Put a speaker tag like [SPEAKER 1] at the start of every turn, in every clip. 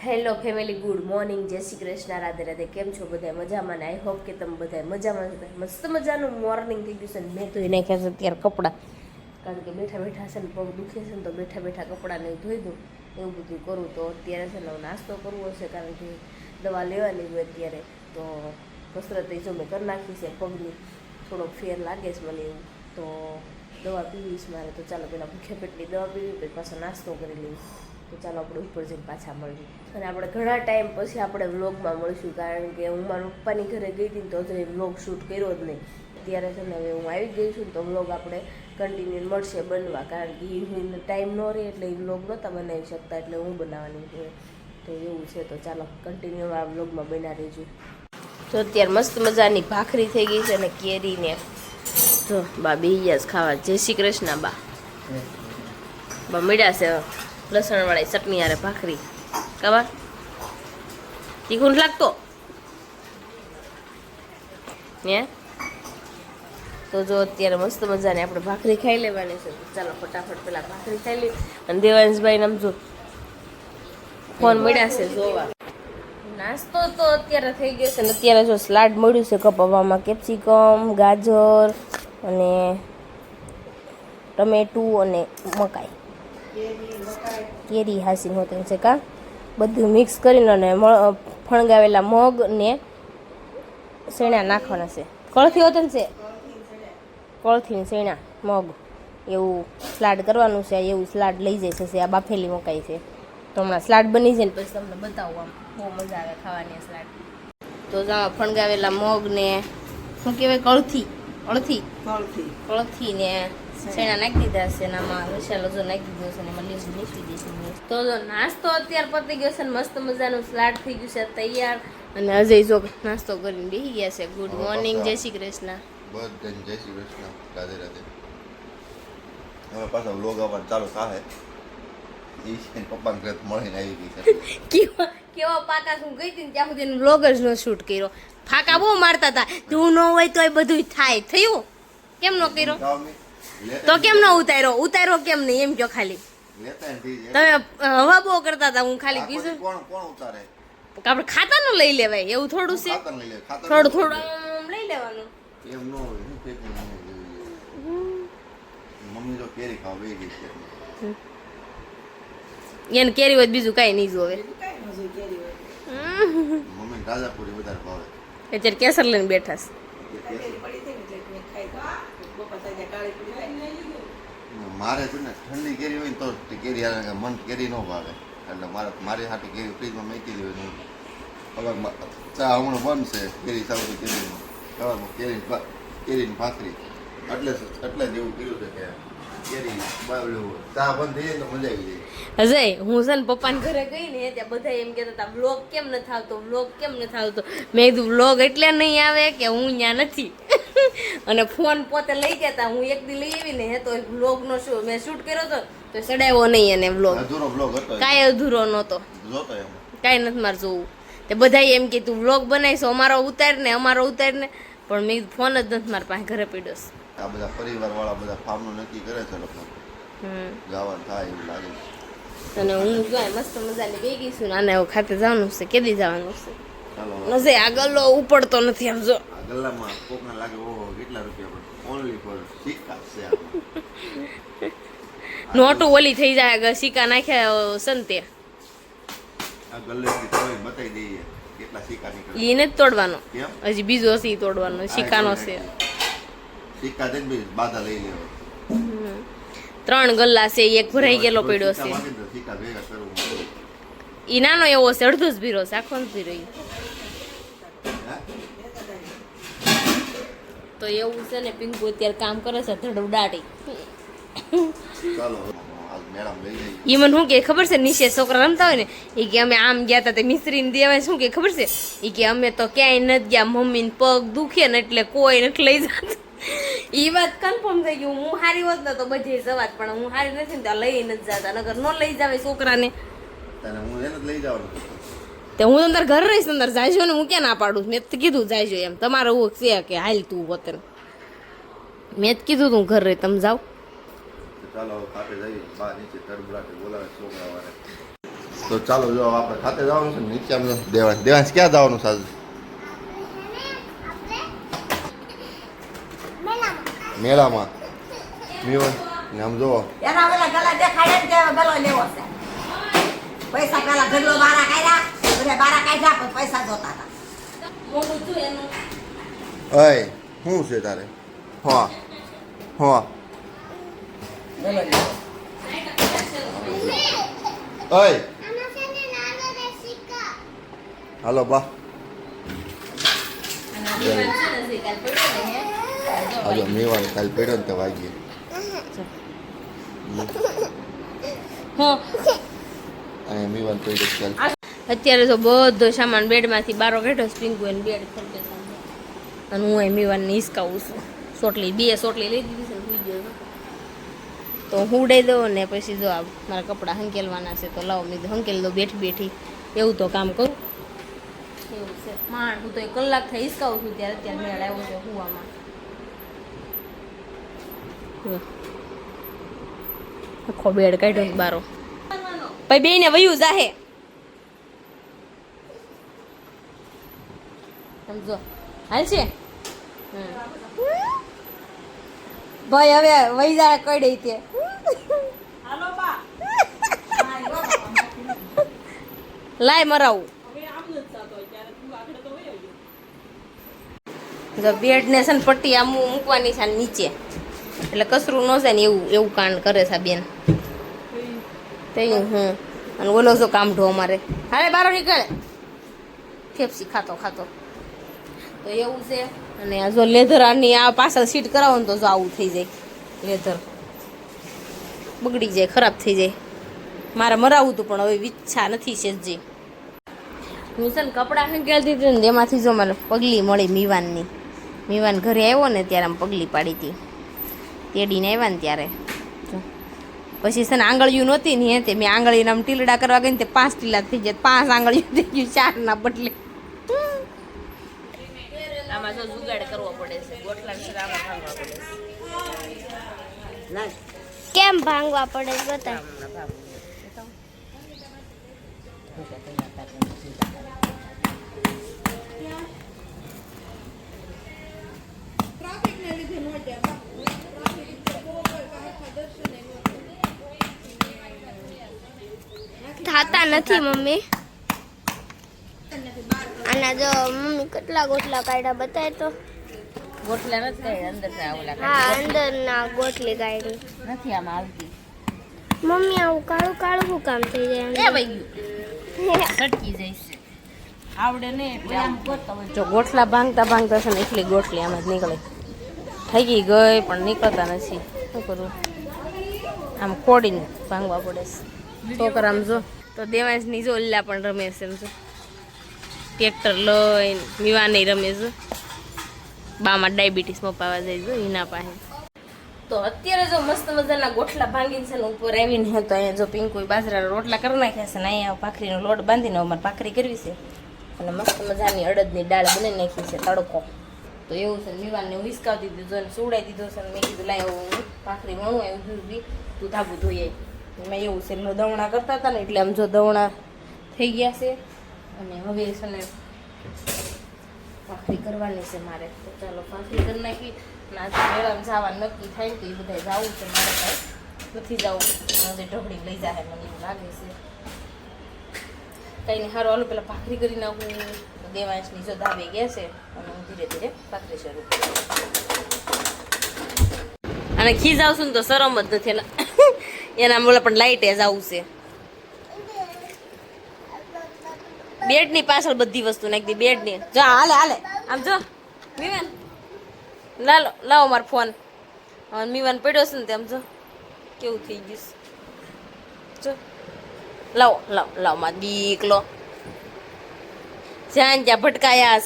[SPEAKER 1] Hello family, good morning, જય શ્રી કૃષ્ણ, રાધે રાધે. કેમ છો બધા? મજામાં ને? આઈ હોપ કે તમે બધા મજામાં છો. મસ્ત મજાનું મોર્નિંગ થઈ ગયું છે ને મેં તો એને કહે છે અત્યારે કપડાં, કારણ કે બેઠા બેઠા છે ને પગ દુખે છે ને તો બેઠા બેઠા કપડાને ધોઈ દઉં, એવું બધું કરું. તો અત્યારે છે ને નાસ્તો કરવો હશે, કારણ કે દવા લેવાની હોય અત્યારે. તો કસરત જો મેં કરી નાખી છે, પગની થોડોક ફેર લાગે છે મને એવું. તો દવા પીવીશ મારે, તો ચાલો પહેલાં ભૂખ્યા પેટની દવા પીવી, પછી પાછો નાસ્તો કરી લઈએ. તો ચાલો આપણે ઉપર જઈને પાછા મળીએ. અને આપણે ઘણા ટાઈમ પછી આપણે વ્લોગમાં મળીશું, કારણ કે હું મારા પપ્પાની ઘરે ગઈ હતી ને તો હજી વ્લોગ શૂટ કર્યો જ નહીં. અત્યારે છે ને હવે હું આવી ગઈ છું ને તો વ્લોગ આપણે કન્ટિન્યુ મળશે બનવા, કારણ કે એ ટાઈમ ન રહે એટલે એ વ્લોગ નહોતા બનાવી શકતા, એટલે હું બનાવવાની હોય. તો એવું છે, તો ચાલો કન્ટિન્યુ આ વ્લોગમાં બન્યા રહેજો. તો અત્યારે મસ્ત મજાની ભાખરી થઈ ગઈ છે ને કેરીને તો બા બેહીયા ખાવા. જય શ્રી કૃષ્ણ બા. બા મળ્યા છે લસણવાળી ચટણી યારે ભાખરી. કવા તીખું લાગતો હે? તો જો અત્યારે મસ્ત મજાની આપણે ભાખરી ખાઈ લેવાની છે. ચાલો ફટાફટ પેલા ભાખરી ખાઈ લઈએ. અને દેવાંશભાઈ નામ જો ફોન મળ્યા છે જોવા. નાસ્તો તો અત્યારે થઈ ગયો છે ને અત્યારે જો સલાડ મળ્યું છે કપાવામાં, કેપ્સિકમ, ગાજર અને ટમેટું અને મકાઈ, કેરી હાસી હોતી છે કા, બધું મિક્સ કરીને અને ફણગાવેલા મગ ને શેણા નાખવાના છે. કળથી હોતું છે, કળથી શેણા મગ એવું સ્લાડ કરવાનું છે. એવું સ્લાડ લઈ જઈ છે. આ બાફેલી મકાઈ છે. તો હમણાં સ્લાડ બની જાય ને પછી તમને બતાવું. આમ બહુ મજા આવે ખાવાની સ્લાડ. તો જા ફણગાવેલા મગ ને શું કહેવાય, કળથી ને શેણા નાખી દીધા છે. આમાં મસાલો જો નાખી દીધો છે ને એમાં લીંબુ નીકળી દઈશું. તો જો નાસ્તો અત્યારે પતી ગયો છે ને મસ્ત મજાનું સ્લાડ થઈ ગયું છે તૈયાર. અને અજય જો નાસ્તો કરીને બેસી ગયા છે. ગુડ મોર્નિંગ, જય શ્રી કૃષ્ણ.
[SPEAKER 2] બધાને જય શ્રી કૃષ્ણ, રાધે રાધે. હવે પાછા વ્લોગ આવવાનું ચાલુ થાય. પપ્પાને ઘરે મળીને આવી ગઈ છે.
[SPEAKER 1] કેવા પાકા હું ગઈ હતી ને ત્યાં સુધી વ્લોગ જ નો શૂટ કર્યો. ફાકા બહુ મારતા હતા. તું ન હોય તો એ બધું થાય. થયું કેમ ન કર્યો? તો કેમ ન ઉતાર્યો કેમ નહીં એમ કહો ખાલી. તમે હવા બહુ કરતા હતા. હું ખાલી કીધું
[SPEAKER 2] કોણ ઉતારે?
[SPEAKER 1] આપણે ખાતાનું લઈ લેવાય એવું થોડું છે. થોડું થોડું લઈ લેવાનું.
[SPEAKER 2] એમ ન હોય. મમ્મી તો કેરી ખાવા બેસી ગઈ છે.
[SPEAKER 1] એને કેરી હોય બીજું કઈ નહીં જોવે.
[SPEAKER 2] મમ્મી રાજાપુરી વધારે ભાવે.
[SPEAKER 1] અત્યારે કેસર લઈને બેઠા
[SPEAKER 2] મારે છે ને ઠંડી કેરી હોય ને તો કેરી મન કેરી ન ભાવે, એટલે મારી સાથે કેરી ફ્રીજમાં મૂકેલી હોય. હવે ચા હમણાં બંધ છે કેરી સાવતી કેરીનું કેરીની ભાખરી, એટલે જ એવું કર્યું છે કે કેરી ચા બંધ થઈ જાય તો મજા આવી જાય.
[SPEAKER 1] અજય, હું છે ને પપ્પાને ઘરે ગઈ ને ત્યાં બધા એમ કહેતા હતા વ્લોગ કેમ નથી આવતો, વ્લોગ કેમ નથી આવતો. મેં કીધું વ્લોગ એટલે નહીં આવે કે હું ત્યાં નથી. અને ફોન પોતે લઈ ગયા હતા. હું એક દી લઈ આવી ને તો વ્લોગનો મેં શૂટ કર્યો હતો તો ચડાવ્યો નહીં. અને વ્લોગ
[SPEAKER 2] અધૂરો વ્લોગ હતો,
[SPEAKER 1] કાંઈ અધૂરો નહોતો, કાંઈ નથી મારે જોવું. તે બધા એમ કે તું વ્લોગ બનાવીશો અમારો ઉતાર ને. પણ મેં ફોન જ નથી મારા પાસે ઘરે પડ્યો છે.
[SPEAKER 2] આ બધા પરિવાર વાળા બધા ફાર્મનું નક્કી કરે છે લોકો જવાનું થાય એવું લાગે છે.
[SPEAKER 1] અને હું જોઈ મસ્ત મજાની ગઈ ગઈ છું ને આને ખાતે જવાનું છે. કેદી જવાનું છે?
[SPEAKER 2] ચાલો
[SPEAKER 1] નજે આ ગલ્લો ઉપડતો નથી. આમ જો
[SPEAKER 2] આ ગલ્લામાં કોકને લાગે ઓહો કેટલા રૂપિયા, પણ ઓનલી ફોર સિક્કા છે આમાં.
[SPEAKER 1] નોટું ઓલી થઈ જાય સિક્કા નાખ્યા સંતે.
[SPEAKER 2] આ ગલ્લેથી તોય બતાવી દઈએ કેટલા સિક્કા નીકળે.
[SPEAKER 1] એને જ તોડવાનો.
[SPEAKER 2] કેમ?
[SPEAKER 1] હજી બીજો હશે તોડવાનો. સિક્કાનો છે.
[SPEAKER 2] સિક્કા દઈને બી બાધા લઈ લેવા.
[SPEAKER 1] 3 ગલ્લા છે. એક ભરાઈ ગયેલો પડ્યો છે.
[SPEAKER 2] સિક્કા ભેગા કરવું.
[SPEAKER 1] ઈ નાનો એવો છે, અડધો જ ભીરો છે, આખો નથી ભીરો. તો એવું છે ને પિંકુ અત્યારે કામ કરે છે ધડુડાટી.
[SPEAKER 2] ચાલો આજ મેડમ લઈ જઈએ.
[SPEAKER 1] ઈ મને શું કે ખબર છે, નીચે છોકરા રમતા હોય ને એ કે અમે આમ ગયા હતા તે મિસ્ત્રીને દેવાય શું કે ખબર છે, એ કે અમે તો ક્યાંય નથી ગયા, મમ્મીને પગ દુખે ને એટલે કોઈ નથી લઈ જતું. એ વાત કન્ફર્મ થઈ ગયું. હું હારી હોત ને તો બધે જવાત, પણ હું હારી નથી ને ત્યાં લઈ નથી જતા. નગર ન લઈ જાવે છોકરાને.
[SPEAKER 2] હું એને જ લઈ જવાનું.
[SPEAKER 1] તે હું અંદર ઘર રહીશ, અંદર જાયજો ને હું ક્યાં ના પાડું. મેં તો કીધું જાયજો એમ. તમારે એવું છે કે હાલ તું પોતે. મેં જ કીધું તું ઘર રહી તમે જાઓ.
[SPEAKER 2] ચાલો કાપે જઈએ બહાર નીચે તરબડાટે બોલાવે છોકરા વાળા. તો ચાલો જો આપણે ખાતે જવાનું છે ને, નીચે આમ દેવાંશ ક્યાં જવાનું સાજુ? મેળામાં મીવન ને આમ જો
[SPEAKER 3] એના ઓલા ગલા દેખાડે ને કે ગલો લેવો છે. પૈસા પેલા ગલો બારા કાઢ્યા, બધા બારા કાઢ્યા પણ પૈસા જોતા હતા.
[SPEAKER 1] મોટું છું એનું.
[SPEAKER 2] અય શું છે તારે? હો હો
[SPEAKER 3] ગલો લેવો.
[SPEAKER 2] અય હાલો બા હાલો મેવાન કાલ પડ્યો ને તો વાગીએ. અને મેવાન પડ્યો ચાલ.
[SPEAKER 1] અત્યારે તો બધો સામાન બેડમાંથી બારો કાઢ્યો, સ્પ્રિંગુ એને બેડ ખર્ચે સામે અને હું એ મીવાનને હિસકાવું છું. સોટલી 2 સોટલી લઈ દીધી છે ને સુઈ ગયો તો હું ઉડાઈ દઉં ને પછી જો આ મારા કપડાં હંકેલવાના છે તો લાવો મેં હંકેલ દો બેઠી બેઠી, એવું તો કામ કરું. એવું છે માણ હું તો 1 કલાક થઈ હિસકાવું છું ત્યારે અત્યારે મેળ આવ્યો છે હુવામાં. આખો બેડ કાઢ્યો છે બારો. પછી બેયને વયું જાહે સમજો હાલ છે. ભાઈ હવે વહી જાય કઈ તે
[SPEAKER 3] હાલો બા.
[SPEAKER 1] લાય મરાવું. જો બેડ ને છે ને પટ્ટી આમ મૂકવાની છે નીચે એટલે કસરું ન જાય ને એવું કાંડ કરે છે આ બેન. હું અને ઓલો જો કામઢો અમારે હાલે બારો નીકળે ફેફસી ખાતો ખાતો તો એવું છે. અને આ જો લેધર આની આ પાછળ સીટ કરાવો ને તો જો આવું થઈ જાય, લેધર બગડી જાય, ખરાબ થઈ જાય. મારે મરાવું હતું પણ હવે ઈચ્છા નથી સેજજી. હું છે ને કપડાં હંકેલ દીધું ને એમાંથી જો મને પગલી મળી મીવાનની. મીવાન ઘરે આવ્યો ને ત્યારે આમ પગલી પાડી હતી, તેડીને આવ્યા ને ત્યારે. પછી છે ને આંગળીયું નહોતી ને તે મેં આંગળીને આમ ટીલડા કરવા ગઈ ને તે 5 ટીલા થઈ જાય, 5 આંગળીયું થઈ ગયું 4 ના બદલે. આમાં જો જુગાડ કરવો પડે છે, ગોઠલા આમાં ભાંગવા પડે છે.
[SPEAKER 4] કેમ ભાંગવા પડે બતા? થાતા નથી મમ્મી. આના જો મમ્મી કેટલા ગોટલા કાઢ્યા બતાય તો.
[SPEAKER 1] ગોઠલા નથી કાંઈ અંદર ઓલા
[SPEAKER 4] હા અંદર ના ગોટલી કાઢી
[SPEAKER 1] નથી આમાં આવતી.
[SPEAKER 4] મમ્મી આવું કાળું કાળું શું કામ થઈ જાય?
[SPEAKER 1] એ ભાઈ સટકી જાય છે, આવડે ને એટલે આમ ગોતતો હોય. જો ગોઠલા ભાંગતા ભાંગતા છે ને એટલી ગોઠલી આમાં જ નીકળે. થઈ ગઈ પણ નીકળતા નથી. શું કરું? આમ ખોડીને ભાંગવા પડે છે. છોકરા આમ જો તો દેવાંશની જો ઓલ્લા પણ રમે છે એમ જો ટ્રેક્ટર લઈને મીવાની રમે છે. બામાં ડાયાબિટીસ મપાવા જાય જો એના પાસે. તો અત્યારે જો મસ્ત મજાના ગોઠલા ભાંગીને છે ને ઉપર આવીને હે તો અહીંયા જો પિંકુ બાજરાના રોટલા કરી નાખ્યા છે ને અહીંયા ભાખરીનો લોટ બાંધીને અમારે ભાખરી કરવી છે અને મસ્ત મજાની અડદની દાળ બનાવી નાખી છે તડકો. તો એવું છે મીવાનને હું હિસકાવતી દીધું અને સુવડાવી દીધો છે અને મેં કીધું લાય હું ભાખરી વણું એવું બી તું ધાબું ધોઈ એમાં એવું છે એમનો દવણા કરતા હતા ને એટલે આમ જો દવણા થઈ ગયા છે અને હવે છે ને ભાખરી કરવાની છે મારે. તો ચાલો ભાખરી કરી નાખી. આજે મેળામાં જવા નક્કી થાય તો એ બધા જવું છે, મારે કાંઈ નથી જવું. આજે ઢોકળી લઈ જાય મને એવું લાગે છે. કંઈ નહીં સારું હાલો પેલા ભાખરી કરી નાખું. તો દેવાંશની જો ધાબે ગયા છે અને હું ધીરે ધીરે ભાખરી શરૂ કરું. અને ખીજાવશું ને તો શરમ જ નથી એના એના બોલે પણ લાઈટે જ આવું છે. બેડની પાછળ બધી વસ્તુ નાખી દી બેડની. જો હાલે હાલે આમ જો મીવાન લાલો લાવો મારો ફોન. હવે મીવાન પડ્યો છે ને તેમ જો કેવું થઈ ગયું જો. લાવો લાવો લાવો માં દીકલો જ્યાં ત્યાં ભટકાયાસ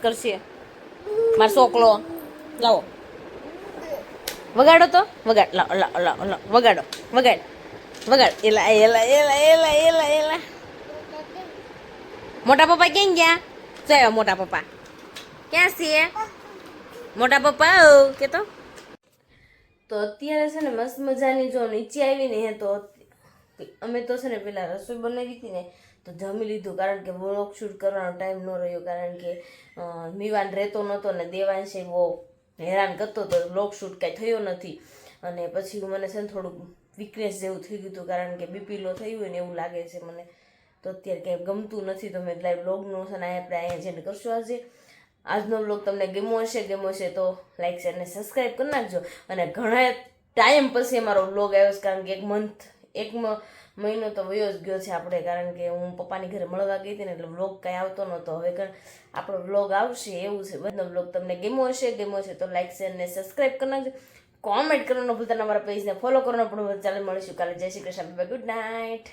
[SPEAKER 1] કરશે મારો છોકલો. લાવો વગાડો તો વગાડ લાવો લાવો લાવો લાવો વગાડો વગાડ એલા એલા એલા એલા એલા એલા. મોટા પપ્પા ક્યાં ગયા? જો મોટા પપ્પા ક્યાં છે? મોટા પપ્પા કે તો અત્યારે છે ને મસ્ત મજાની જો નીચે આવીને હે તો અમે તો છે ને પેલા રસોઈ બનાવી હતી ને તો જમી લીધું, કારણ કે વ્લોગ શૂટ કરવાનો ટાઈમ ન રહ્યો, કારણ કે મીવાન રહેતો નહોતો ને દેવાંશે બહુ હેરાન કરતો હતો, વ્લોગ શૂટ કાંઈ થયો નથી. અને પછી મને છે ને થોડુંક વીકનેસ જેવું થઈ ગયું હતું, કારણ કે બીપી લો થઈ હોય ને એવું લાગે છે મને, તો અત્યારે કંઈ ગમતું નથી. તો મેં લાઈવ વ્લોગનું છે ને આપણે અહીંયા જેને કરશું આજે. આજનો વ્લોગ તમને ગમ્યો હશે તો લાઈક શેર અને સબસ્ક્રાઈબ કરી નાખજો. અને ઘણા ટાઈમ પછી અમારો વ્લોગ આવ્યો છે, કારણ કે એક મહિનો તો વયો જ ગયો છે આપણે, કારણ કે હું પપ્પાની ઘરે મળવા ગઈ હતી ને એટલે વ્લોગ કાંઈ આવતો નહોતો. હવે આપણો વ્લોગ આવશે એવું છે. બધો વ્લોગ તમને ગમ્યો હશે તો લાઈક શેર અને સબસ્ક્રાઈબ કરી નાખજો. કોમેન્ટ કરવાનું ભૂલતા, અમારા પેજને ફોલો કરવાનું પણ ચાલે. મળીશું કાલે. જય Shri Krishna, bye, good night.